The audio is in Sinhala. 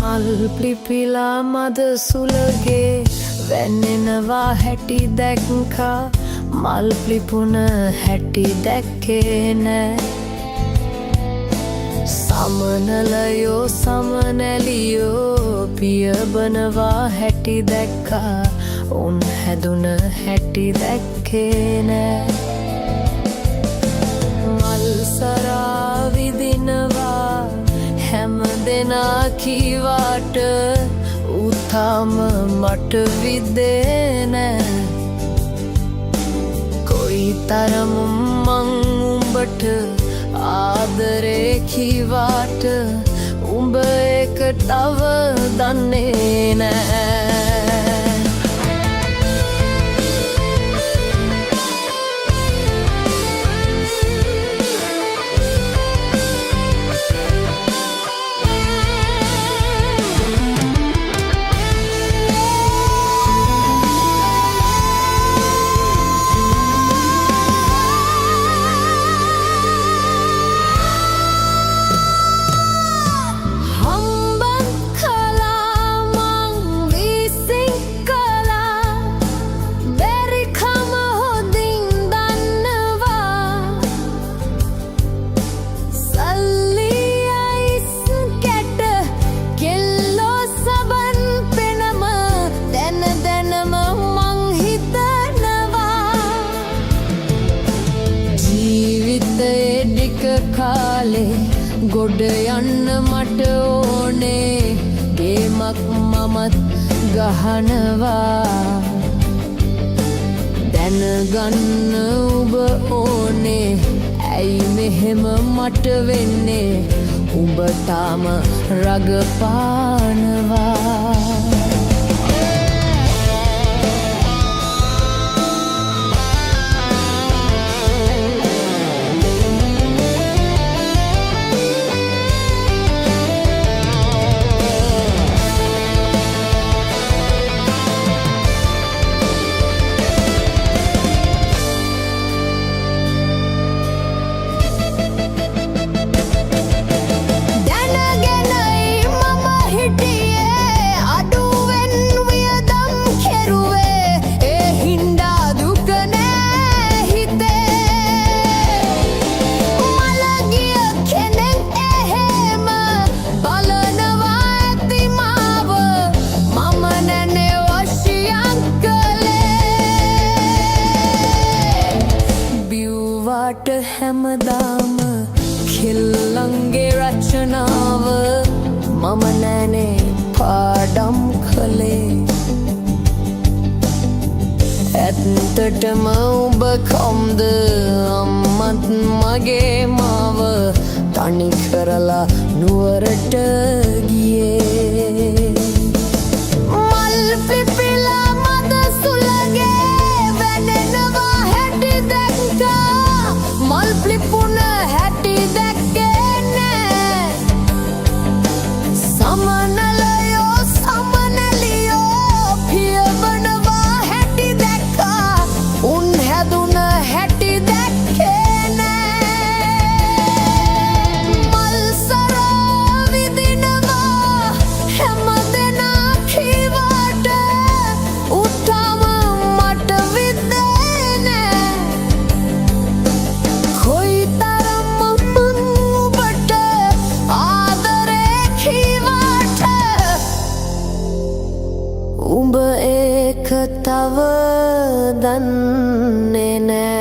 මල් පිපිලා මද සුලගේ වැන්නෙනවා හැටි දැක්කා මල් පිපුන හැටි දැක්කේ නෑ සමනලයෝ සමනැලියෝ පියබනවා හැටි දැක්කා උන් හැදුන හැටි දැක්කේ නෑ මල් සරා විදිනවා හැම දෙනා කීවාට උතාම මට විද්දේ නෑ කොයි තරම් මං උඹට ආදරේ කීවාට උඹ එක තව දන්නේ නෑ කාලේ ගොඩ යන්න මට ඕනේ ගේමක් මමත් ගහනවා දැනගන්න ඔබ ඕනේ ඇයි මෙහෙම මට වෙන්නේ උඹ තාම රඟපානවා හැමදාම කෙල්ලන්ගේ රචනාව මම නෑනේ පාඩම් කළේ ඇත්තටම ඔබ කොම්ද අම්මත් මගේ මාව තනි කරලා නුවරට ගියේ මල් පිපිලා මද සුලගේ වැනෙනවා හැටි දැක්කා මල් පිපුන හැටි දැක්කේ නෑ සමනලයෝ සමනැලියෝ පියවනවා හැටි දැක්කා උන් හැදුන හැටි දැක්කේ නෑ මල් සරා විදිනවා හැම දෙනා කීවාට උතාම මට විද්දේ නෑ කොයි තරම් මං උඹට ආදරේ කීවාට උඹ ඒක තව දන්නේ නෑ